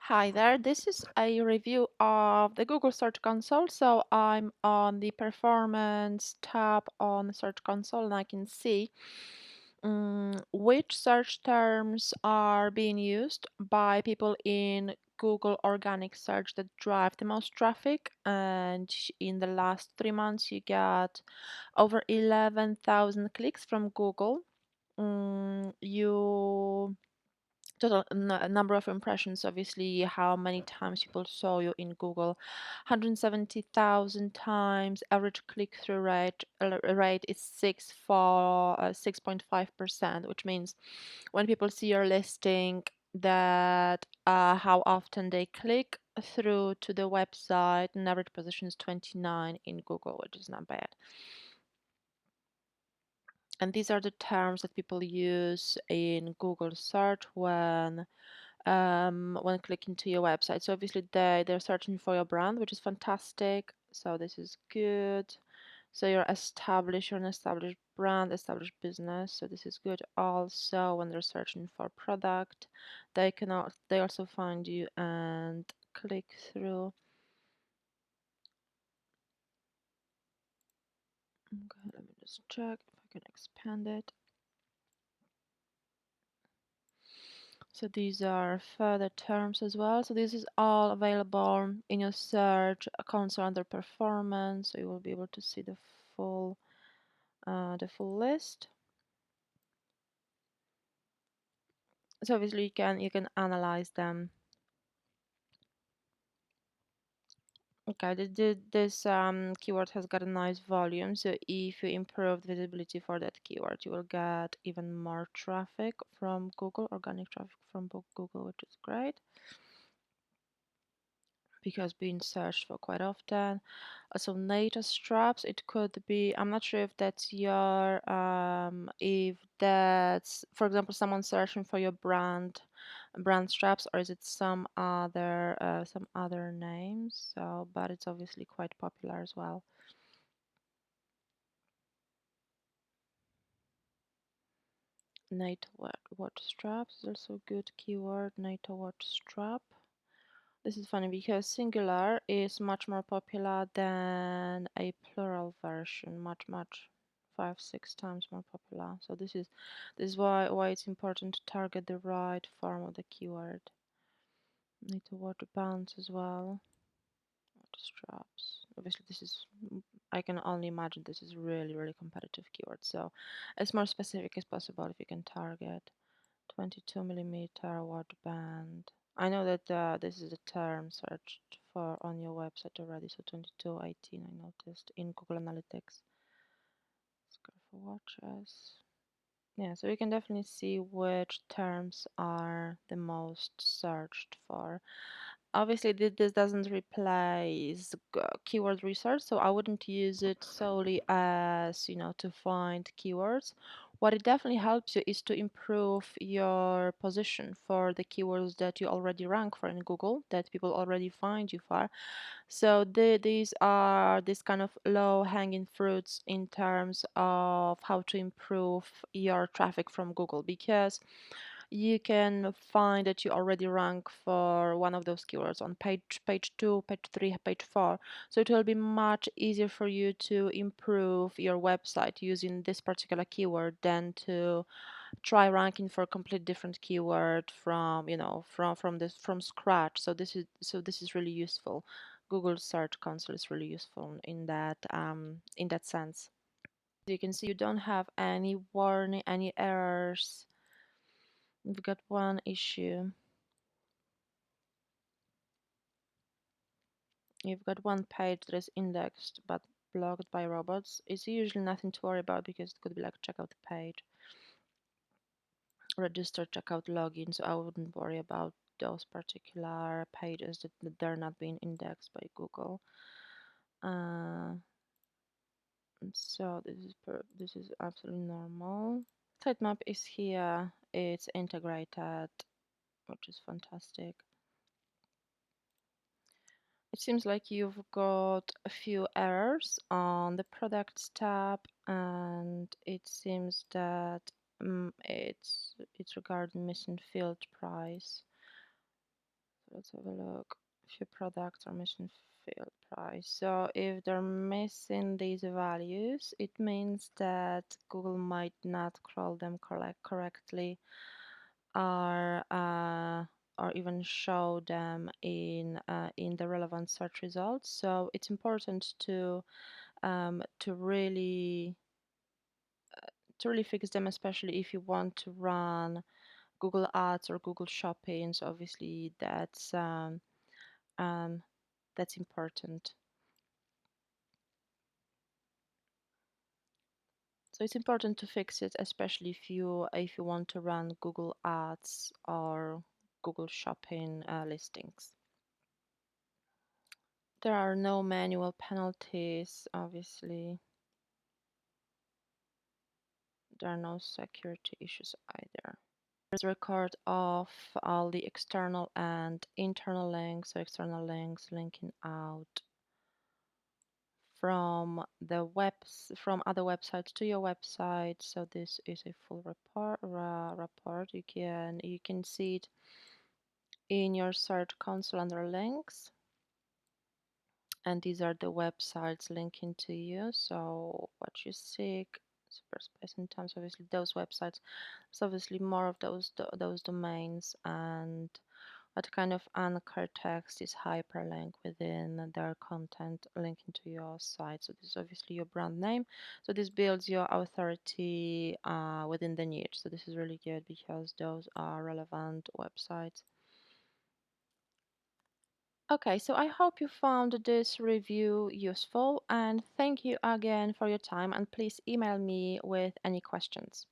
Hi there, this is a review of the Google Search Console. So I'm on the Performance tab on the Search Console and I can see which search terms are being used by people in Google organic search that drive the most traffic. And in the last 3 months, you got over 11,000 clicks from Google. You total number of impressions, obviously how many times people saw you in Google, 170,000 times. Average click-through rate is 6.5%, which means when people see your listing, that how often they click through to the website, and average position is 29 in Google, which is not bad. And these are the terms that people use in Google search when clicking to your website. So obviously they're searching for your brand, which is fantastic. So this is good. So you're an established brand, established business. So this is good. Also, when they're searching for product, they also find you and click through. Okay, let me just check if I can expand it. So these are further terms as well. So this is all available in your search console under performance. So you will be able to see full the full list. So obviously you can analyze them. Okay, this keyword has got a nice volume. So if you improve the visibility for that keyword, you will get even more traffic from Google, organic traffic from Google, which is great, because being searched for quite often. So NATO straps, it could be, I'm not sure if that's if that's, for example, someone searching for your brand straps, or is it some other names. So, but it's obviously quite popular as well. NATO watch straps is also a good keyword. NATO watch strap. This is funny because singular is much more popular than a plural version, much 5-6 times more popular. So this is why it's important to target the right form of the keyword. Need to watch bands as well. Watch straps. Obviously I can only imagine this is really competitive keyword. So as more specific as possible if you can target 22mm watch band. I know that this is a term searched for on your website already, so 2218 I noticed in Google Analytics. Score for watches. Yeah, so you can definitely see which terms are the most searched for. Obviously, this doesn't replace keyword research, so I wouldn't use it solely as, to find keywords. What it definitely helps you is to improve your position for the keywords that you already rank for in Google, that people already find you for. So these are this kind of low-hanging fruits in terms of how to improve your traffic from Google, because you can find that you already rank for one of those keywords on page 2, page 3, page 4. So it will be much easier for you to improve your website using this particular keyword than to try ranking for a complete different keyword from scratch. So this is really useful. Google Search Console is really useful in that sense. You can see you don't have any warning, any errors. We've got one issue. You've got one page that is indexed but blocked by robots. It's usually nothing to worry about because it could be like checkout page, register checkout login. So I wouldn't worry about those particular pages that they're not being indexed by Google. So this is absolutely normal. Sitemap is here. It's integrated, which is fantastic. It seems like you've got a few errors on the products tab, and it seems that it's regarding missing field price. So let's have a look. Few products are missing field price. So if they're missing these values, it means that Google might not crawl them correctly, or even show them in the relevant search results. So it's important to really fix them, especially if you want to run Google Ads or Google Shopping. So obviously um, that's important. So it's important to fix it, especially if you want to run Google Ads or Google Shopping listings. There are no manual penalties, obviously. There are no security issues either. There's a record of all the external and internal links, so external links linking out from from other websites to your website. So this is a full report. You can see it in your search console under links, and these are the websites linking to you. So what you seek, Superspace and Times, obviously those websites. There's obviously more of those domains, and what kind of anchor text is hyperlink within their content linking to your site. So this is obviously your brand name. So this builds your authority within the niche. So this is really good because those are relevant websites. Okay, so I hope you found this review useful, and thank you again for your time, and please email me with any questions.